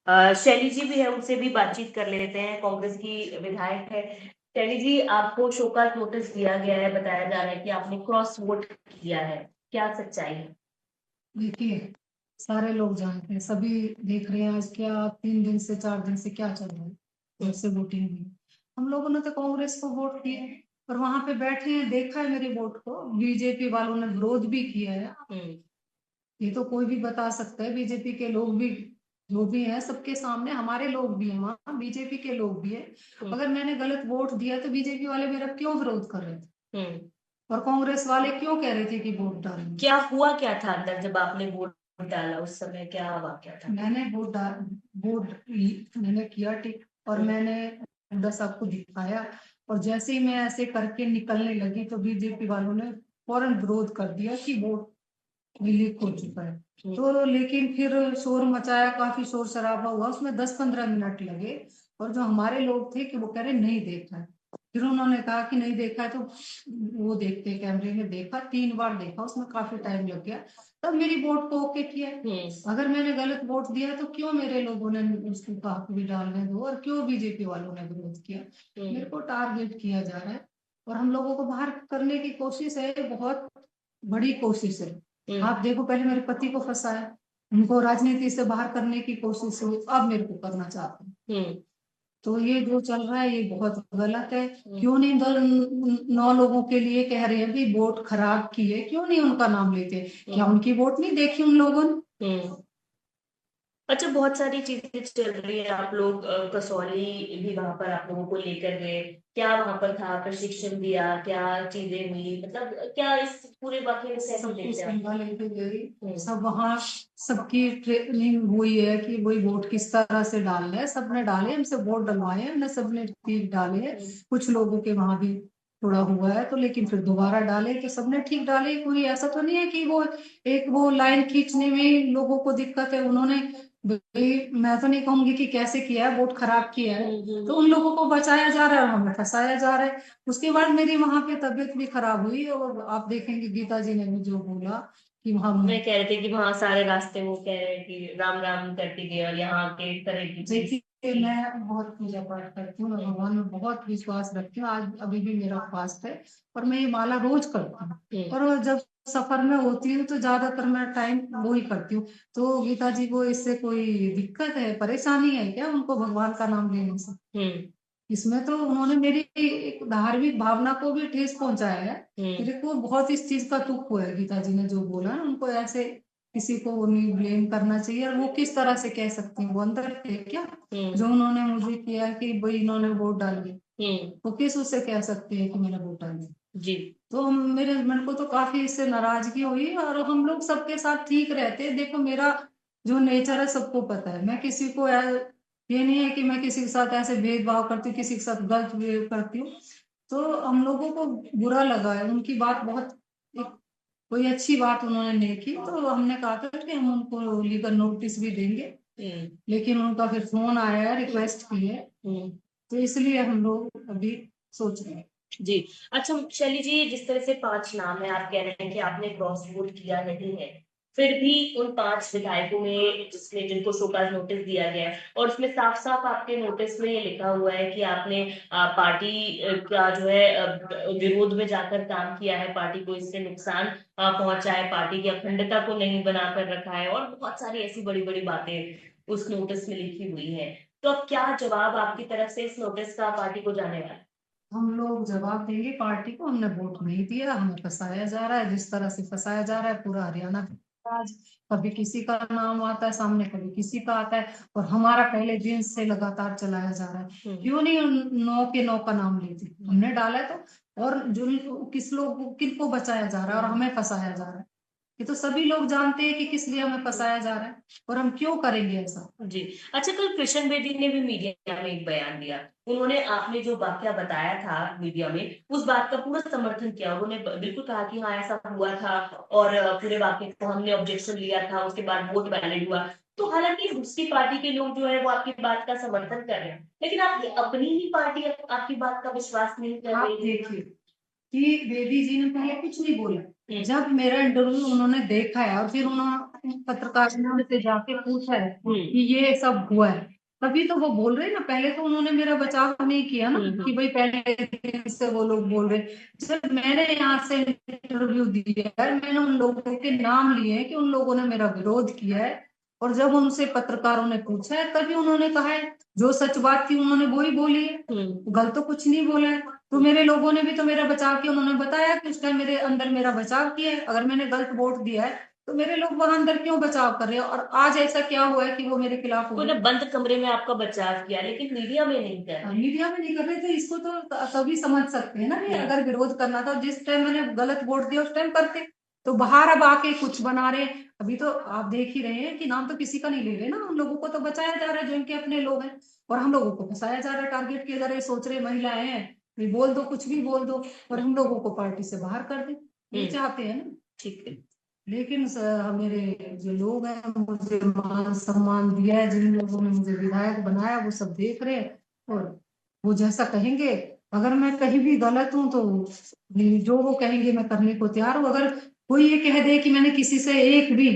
शैली जी भी है, उनसे भी बातचीत कर लेते हैं, कांग्रेस की विधायक है। शैली जी, आपको शो कॉज़ नोटिस दिया गया है, बताया जा रहा है कि आपने क्रॉस वोट किया है, क्या सच्चाई है? देखिए, सारे लोग जानते हैं, सभी देख रहे हैं आज क्या 3 दिन से 4 दिन से क्या चल रहा है। जब हुँ, से वोटिंग हुई, हम लोगों ने तो कांग्रेस को वोट किया है, और वहां पे बैठे हैं, देखा है मेरे वोट को। बीजेपी वालों ने विरोध भी किया है। हुँ, ये तो कोई भी बता सकता है, बीजेपी के लोग भी जो भी हैं सबके सामने, हमारे लोग भी हैं वहाँ, बीजेपी के लोग भी है। हुँ, अगर मैंने गलत वोट दिया तो बीजेपी वाले मेरा क्यों विरोध कर रहे थे, हुँ। और कांग्रेस वाले क्यों कह रहे थे कि वोट डालेंगे। क्या हुआ क्या था अंदर जब आपने वोट डाला, उस समय क्या वाकया था? मैंने मैंने किया टिक, और हुँ, मैंने बस आपको दिखाया, और जैसे ही मैं ऐसे करके निकलने लगी तो बीजेपी वालों ने फौरन विरोध कर दिया कि वोट लीक हो चुका है। हुँ, तो लेकिन फिर शोर मचाया, काफी शोर शराबा हुआ, उसमें 10-15 मिनट लगे, और जो हमारे लोग थे कि वो कह रहे नहीं देखा है। फिर उन्होंने कहा कि नहीं देखा है तो वो देखते कैमरे में देखा, 3 बार देखा, उसमें काफी टाइम लग गया, तब मेरी वोट को ओके किया। हुँ, अगर मैंने गलत वोट दिया तो क्यों मेरे लोगों ने उसको कहा कि भी डालने दो, और क्यों बीजेपी वालों ने विरोध किया। मेरे हुँ, को टारगेट किया जा रहा है, और हम लोगों को बाहर करने की कोशिश है, बहुत बड़ी कोशिश है। हुँ, आप देखो, पहले मेरे पति को फंसाया, उनको राजनीति से बाहर करने की कोशिश हुई, अब मेरे को करना चाहते हैं। हुँ, तो ये जो चल रहा है ये बहुत गलत है। हुँ, क्यों नहीं 9 लोगों के लिए कह रहे हैं कि वोट खराब की है, क्यों नहीं उनका नाम लेते। क्या हुँ, उनकी वोट नहीं देखी उन लोगों ने। हुँ। अच्छा, बहुत सारी चीजें चल रही है, आप लोग कसौली भी वहां पर आप लोगों को लेकर गए, क्या वहां पर था, प्रशिक्षण दिया, क्या चीजें हुई, मतलब क्या इस पूरे वाकये में कैसे सब कुछ देखते हैं आप? गंगा लेके गई, हम्म, सब वहाँ सबकी ट्रेनिंग हुई है कि वही वोट किस तरह से डालना है। सबने डाले, हमसे वोट डलवाए हैं, हमने सबने ठीक डाले हैं। हम्म, कुछ लोगों के वहां भी थोड़ा हुआ है, तो लेकिन फिर दोबारा डाले तो सबने ठीक डाले। कोई ऐसा तो नहीं है कि वो लाइन खींचने में लोगों को दिक्कत है। उन्होंने भाई, मैं तो नहीं कहूंगी कि कैसे किया है, वोट खराब किया है, तो उन लोगों को बचाया जा रहा है और हमें फंसाया जा रहा है। उसके बाद मेरी वहां पे तबीयत भी खराब हुई, और आप देखेंगे गीता जी ने भी जो बोला कि हम मैं कह रहे थे कि वहां सारे रास्ते वो कह रहे हैं कि राम राम करके गए और यहाँ के इस तरह की चीज। देखिए, मैं बहुत पूजा पाठ करती हूँ, मैं हम्म, भगवान में बहुत विश्वास रखती हूँ। आज अभी भी मेरा फास्ट है, और मैं ये माला रोज करती हूँ। हम्म, और जब सफर में होती हूँ तो ज्यादातर मैं टाइम वो ही करती हूँ। तो गीता जी को इससे कोई दिक्कत है, परेशानी है क्या उनको भगवान का नाम लेने से। हम्म, इसमें तो उन्होंने मेरी एक धार्मिक भावना को भी ठेस पहुंचाया है। हम्म, मेरे को बहुत इस चीज का दुख हुआ है, गीता जी ने जो बोला है, उनको ऐसे किसी को वो नहीं ब्लेम करना चाहिए। और वो किस तरह से कह सकती हैं, वो अंदर थे क्या हम्म, जो उन्होंने मुझे किया कि भाई इन्होंने वोट डाली। हम्म, वो किस उससे कह सकते हैं कि मैंने वोट डाली। जी, तो मेरे मन को तो काफी इससे नाराजगी हुई, और हम लोग सबके साथ ठीक रहते हैं। देखो, मेरा जो नेचर है सबको पता है, मैं किसी को ये नहीं है कि मैं किसी के साथ ऐसे भेदभाव करती हूँ, किसी के साथ गलत बिहेव करती हूँ। तो हम लोगों को बुरा लगा है, उनकी बात बहुत एक कोई अच्छी बात उन्होंने नहीं की, तो हमने कहा था कि हम उनको लीगल नोटिस भी देंगे। हम्म, लेकिन उनका फिर फोन आया है, रिक्वेस्ट की है, हम्म, तो इसलिए हम लोग अभी सोच रहे हैं। जी। अच्छा शैली जी, जिस तरह से 5 नाम है, आप कह रहे हैं कि आपने क्रॉस वोट किया नहीं है, फिर भी उन 5 विधायकों में जिसने जिनको शो कॉज नोटिस दिया गया है, और उसमें साफ साफ आपके नोटिस में ये लिखा हुआ है कि आपने पार्टी का जो है विरोध में जाकर काम किया है, पार्टी को इससे नुकसान पहुंचा है, पार्टी की अखंडता को नहीं बनाकर रखा है, और बहुत सारी ऐसी बड़ी बड़ी बातें उस नोटिस में लिखी हुई है। तो अब क्या जवाब आपकी तरफ से इस नोटिस का पार्टी को जाने वाला है? हम लोग जवाब देंगे पार्टी को, हमने वोट नहीं दिया, हमें फंसाया जा रहा है। जिस तरह से फंसाया जा रहा है पूरा हरियाणा आज, कभी किसी का नाम आता है सामने, कभी किसी का आता है, और हमारा पहले दिन से लगातार चलाया जा रहा है। हम्म, क्यों नहीं उन 9 के 9 का नाम लेते, हमने डाला है तो। और जो किस लोग किन को बचाया जा रहा है और हम्म, हमें फंसाया जा रहा है, ये तो सभी लोग जानते हैं कि किस लिए हमें फंसाया जा रहा है, और हम क्यों करेंगे ऐसा। जी। अच्छा, कल कृष्ण बेदी ने भी मीडिया में एक बयान दिया। उन्होंने आपने जो वाकया बताया था मीडिया में, उस बात का पूरा समर्थन किया। उन्होंने बिल्कुल कहा कि हाँ ऐसा हुआ था, और पूरे वाकये को हमने ऑब्जेक्शन लिया था, उसके बाद वोट वैलिड हुआ। तो हालांकि दूसरी पार्टी के लोग जो है वो आपकी बात का समर्थन कर रहे हैं, लेकिन आपकी अपनी ही पार्टी आपकी बात का विश्वास नहीं कर आप रही है। देखिए कि बेदी जी ने पहले कुछ नहीं बोला, हम्म, जब मेरा इंटरव्यू उन्होंने देखा है और फिर उन्होंने पत्रकार ने उनसे जाके पूछा है कि ये सब हुआ है, तभी तो वो बोल रहे हैं ना। पहले तो उन्होंने मेरा बचाव नहीं किया ना कि भाई पहले दिन से वो लोग बोल रहे। जब मैंने यहाँ से इंटरव्यू दिया है, मैंने उन लोगों के नाम लिए हैं कि उन लोगों ने मेरा विरोध किया है, और जब उनसे पत्रकारों ने पूछा है तभी उन्होंने कहा है जो सच बात थी उन्होंने वो ही बोली है, गलत तो कुछ नहीं बोला है। तो मेरे लोगों ने भी तो मेरा बचाव किया, उन्होंने बताया कि उस टाइम मेरे अंदर मेरा बचाव किया है। अगर मैंने गलत वोट दिया है तो मेरे लोग वहां अंदर क्यों बचाव कर रहे हैं, और आज ऐसा क्या हुआ है कि वो मेरे खिलाफ हो उन्होंने बंद कमरे में आपका बचाव किया, लेकिन मीडिया में नहीं कर रहे। मीडिया में नहीं कर रहे थे। इसको तो तभी समझ सकते हैं ना कि अगर विरोध करना था, जिस टाइम मैंने गलत वोट दिया उस टाइम करते। तो बाहर अब आके कुछ बना रहे। अभी तो आप देख ही रहे हैं कि नाम तो किसी का नहीं ले रहे ना, उन लोगों को तो बचाया जा रहा है जो इनके अपने लोग हैं, और हम लोगों को फंसाया जा रहा है, टारगेट किया जा रहा है। सोच रहे महिलाएं हैं, भी बोल दो, कुछ भी बोल दो, और हम लोगों को पार्टी से बाहर कर दे, ये चाहते हैं ना। ठीक है। लेकिन मेरे जो लोग हैं, मुझे मान सम्मान दिया है, जिन लोगों ने मुझे विधायक बनाया, वो सब देख रहे हैं, और वो जैसा कहेंगे, अगर मैं कहीं भी गलत हूं तो जो वो कहेंगे मैं करने को तैयार हूँ। अगर कोई ये कह दे कि मैंने किसी से एक भी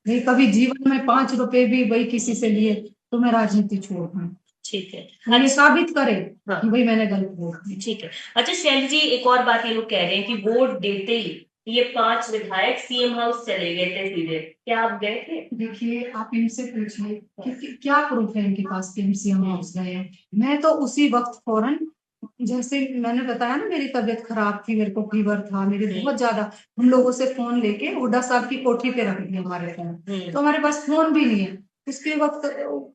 नहीं, कभी जीवन में 5 रुपए भी भाई किसी से लिए, तो मैं राजनीति छोड़ दूँ। ठीक है, ये साबित करे हाँ, कि भाई मैंने गलत वोट दिया। ठीक है। अच्छा शैली जी, एक और बात ये लोग कह रहे हैं कि वोट देते ही ये 5 विधायक सीएम हाउस चले गए थे सीधे, क्या आप गए थे? देखिए, आप इनसे पूछिए कि क्या प्रूफ है इनके पास कि हम सीएम हाउस गए हैं। मैं तो उसी वक्त फौरन, जैसे मैंने बताया ना मेरी तबीयत खराब थी, मेरे को फीवर था, मेरे बहुत ज्यादा, उन लोगों से फोन लेके हुड्डा साहब की कोठी पे रख दिया हमारे फोन। तो हमारे पास फोन भी नहीं है उसके वक्त।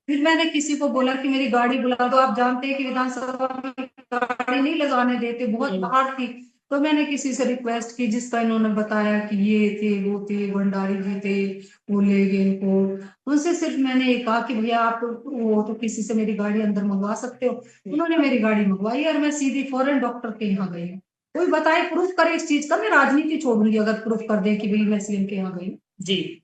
फिर मैंने किसी को बोला कि मेरी गाड़ी बुला दो। आप जानते हैं कि विधानसभा में गाड़ी नहीं लगाने देते, बहुत बाहर थी। तो मैंने किसी से रिक्वेस्ट की, जिसका इन्होंने बताया कि ये थे, वो थे, भंडारी जी थे, वो ले गए इनको। उनसे सिर्फ मैंने ये कहा कि भैया आप वो तो किसी से मेरी गाड़ी अंदर मंगवा सकते हो। उन्होंने मेरी गाड़ी मंगवाई और मैं सीधी फौरन डॉक्टर के यहाँ गई। कोई बताए, प्रूफ करे इस चीज का, मैं राजनीति छोड़ूंगी अगर प्रूफ कर दे कि भाई मैं सीएम के यहाँ गई। जी,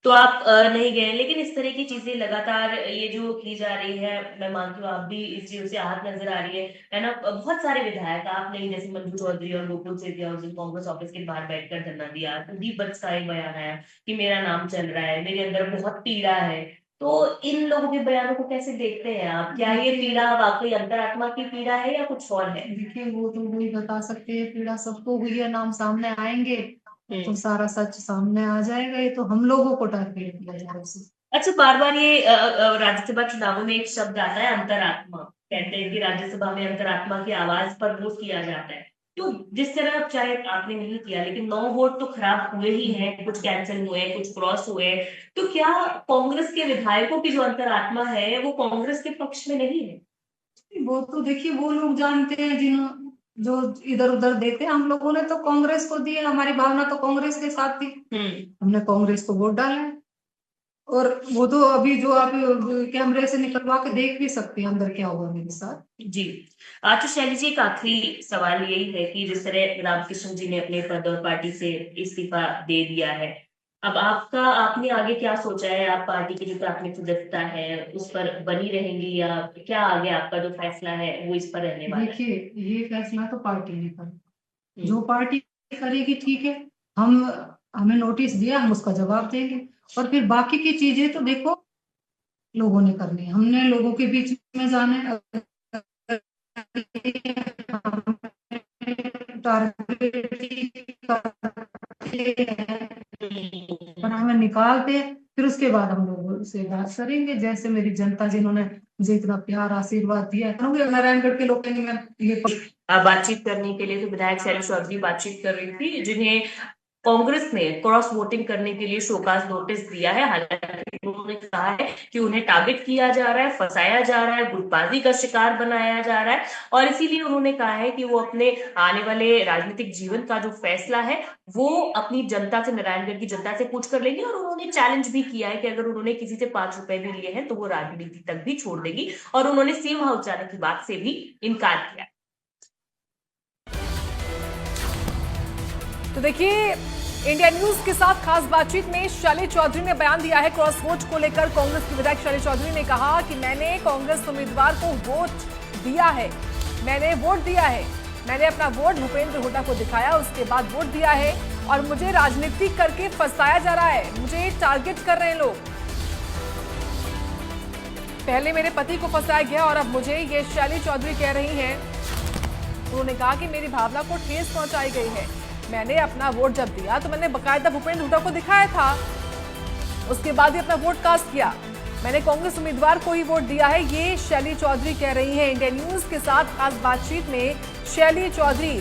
तो आप नहीं गए। लेकिन इस तरह की चीजें लगातार ये जो की जा रही है, मैं मानती हूँ आप भी इस चीज से आहत नजर आ रही है ना। बहुत सारे विधायक आपने, जैसे मंजू चौधरी और गोकुल सेठिया उस दिन कांग्रेस ऑफिस के बाहर बैठकर धरना दिया, कुलदीप वत्स का एक बयान आया कि मेरा नाम चल रहा है, मेरे अंदर बहुत पीड़ा है। तो इन लोगों के बयानों को कैसे देखते हैं आप? क्या ये पीड़ा वाकई अंतरात्मा की पीड़ा है या कुछ और है? देखिए, वो तो वही बता सकते हैं, पीड़ा सबको हुई है, नाम सामने आएंगे तो सारा सच सामने आ जाएगा। ये तो हम लोगों को टारगेट किया जा रहा है। अच्छा, बार बार ये राज्यसभा चुनावों में एक शब्द आता है अंतरात्मा। कहते हैं कि राज्यसभा में अंतरात्मा की आवाज पर वोट किया जाता है। तो जिस तरह, चाहे आपने नहीं किया, लेकिन 9 वोट तो खराब हुए ही हैं, कुछ कैंसिल हुए, कुछ क्रॉस हुए। तो क्या कांग्रेस के विधायकों की जो अंतरात्मा है वो कांग्रेस के पक्ष में नहीं है? वो तो देखिए, वो लोग जानते हैं जिन जो इधर उधर देते हैं। हम लोगों ने तो कांग्रेस को दिए, हमारी भावना तो कांग्रेस के साथ थी, हमने कांग्रेस को वोट डाला है। और वो तो अभी जो आप कैमरे से निकलवा के देख भी सकते हैं अंदर क्या हुआ मेरे साथ। जी। तो शैली जी, एक आखिरी सवाल यही है कि जिस तरह रामकृष्ण जी ने अपने पद और पार्टी से इस्तीफा दे दिया है, अब आपने आगे क्या सोचा है? आप पार्टी की जो प्राथमिक सदस्यता है उस पर बनी रहेंगी, या क्या आगे आपका जो फैसला है वो इस पर रहने वाला है? देखिए, ये फैसला तो पार्टी ने कर, जो पार्टी करेगी ठीक है। हम हमें नोटिस दिया, हम उसका जवाब देंगे, और फिर बाकी की चीजें तो देखो लोगों ने करनी है। हमने लोगों के बीच में जाना है, पर हमें निकालते, फिर उसके बाद हम लोग से बात करेंगे। जैसे मेरी जनता जिन्होंने मुझे इतना प्यार आशीर्वाद दिया है, नारायणगढ़ के लोग कहेंगे मैं ये बातचीत करने के लिए तो विधायक शैली चौधरी बातचीत कर रही थी, जिन्हें कांग्रेस ने क्रॉस वोटिंग करने के लिए शोकाज नोटिस दिया है। हालांकि उन्होंने कहा है कि उन्हें टारगेट किया जा रहा है, फंसाया जा रहा है, गुटबाजी का शिकार बनाया जा रहा है, और इसीलिए उन्होंने कहा है कि वो अपने आने वाले राजनीतिक जीवन का जो फैसला है वो अपनी जनता से, नारायणगढ़ की जनता से पूछ कर लेंगे। और उन्होंने चैलेंज भी किया है कि अगर उन्होंने किसी से 5 रुपए भी लिए हैं तो वो राजनीति तक भी छोड़ देगी, और उन्होंने सीएम हाउस जाने की बात से भी इनकार किया। तो देखिए, इंडिया न्यूज के साथ खास बातचीत में शैली चौधरी ने बयान दिया है क्रॉस वोट को लेकर। कांग्रेस की विधायक शैली चौधरी ने कहा कि मैंने कांग्रेस उम्मीदवार को वोट दिया है, मैंने वोट दिया है, मैंने अपना वोट भूपेंद्र हुड्डा को दिखाया, उसके बाद वोट दिया है, और मुझे राजनीति करके फंसाया जा रहा है, मुझे टारगेट कर रहे हैं लोग। पहले मेरे पति को फंसाया गया और अब मुझे, ये शैली चौधरी कह रही हैं। उन्होंने कहा कि मेरी भावना को ठेस पहुंचाई गई है। मैंने अपना वोट जब दिया तो मैंने बकायदा भूपेंद्र हुड्डा को दिखाया था, उसके बाद ही अपना वोट कास्ट किया। मैंने कांग्रेस उम्मीदवार को ही वोट दिया है, ये शैली चौधरी कह रही हैं। इंडिया न्यूज के साथ खास बातचीत में शैली चौधरी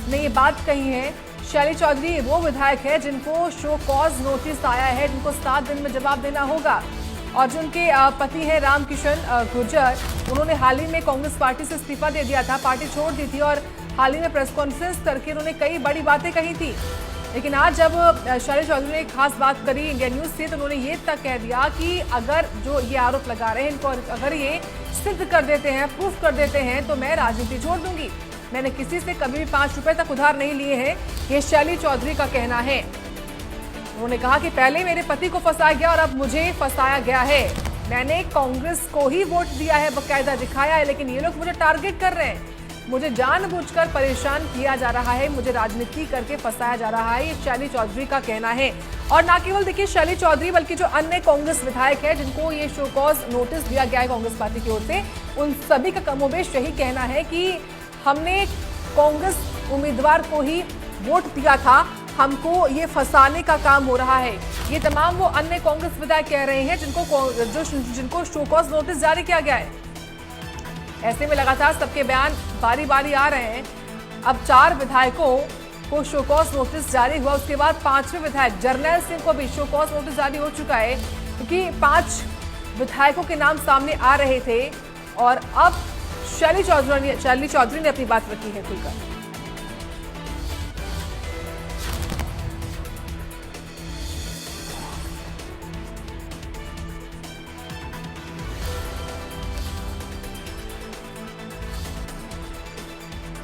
ने ये बात कही है। शैली चौधरी वो विधायक है जिनको शो कॉज नोटिस आया है, जिनको 7 दिन में जवाब देना होगा। और जो उनके पति हैं रामकिशन गुर्जर, उन्होंने हाल ही में कांग्रेस पार्टी से इस्तीफा दे दिया था, पार्टी छोड़ दी थी और हाल ही में प्रेस कॉन्फ्रेंस करके उन्होंने कई बड़ी बातें कही थी। लेकिन आज जब शैली चौधरी ने एक खास बात करी इंडिया न्यूज से, तो उन्होंने ये तक कह दिया कि अगर जो ये आरोप लगा रहे हैं इनको अगर ये सिद्ध कर देते हैं, प्रूफ कर देते हैं, तो मैं राजनीति छोड़ दूंगी। मैंने किसी से कभी भी 5 रुपए तक उधार नहीं लिए हैं, ये शैली चौधरी का कहना है। उन्होंने कहा कि पहले मेरे पति को फंसाया गया और अब मुझे फंसाया गया है। मैंने कांग्रेस को ही वोट दिया है, बकायदा दिखाया है, लेकिन ये लोग मुझे टारगेट कर रहे हैं, मुझे जानबूझकर परेशान किया जा रहा है, मुझे राजनीति करके फंसाया जा रहा है, ये शैली चौधरी का कहना है। और ना केवल देखिए शैली चौधरी, बल्कि जो अन्य कांग्रेस विधायक है जिनको ये शो कॉज नोटिस दिया गया है कांग्रेस पार्टी की ओर से, उन सभी का कमोबेश यही कहना है कि हमने कांग्रेस उम्मीदवार को ही वोट दिया था, हमको ये फंसाने का काम हो रहा है। ये तमाम वो अन्य कांग्रेस विधायक कह रहे हैं जिनको शो कॉज नोटिस जारी किया गया है। ऐसे में लगातार सबके बयान बारी बारी आ रहे हैं। अब 4 विधायकों को शो कॉज नोटिस जारी हुआ, उसके बाद 5वें विधायक जर्नैल सिंह को भी शो कॉज नोटिस जारी हो चुका है, क्योंकि 5 विधायकों के नाम सामने आ रहे थे। और अब शैली चौधरी ने अपनी बात रखी है खुलकर।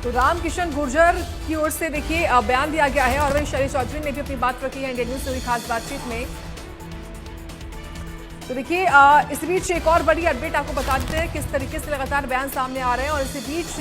तो रामकिशन गुर्जर की ओर से देखिए बयान दिया गया है और वहीं शैली चौधरी ने भी अपनी बात रखी है इंडिया न्यूज से हुई खास बातचीत में। तो देखिए इस बीच एक और बड़ी अपडेट आपको बता देते हैं किस तरीके से लगातार बयान सामने आ रहे हैं। और इसी बीच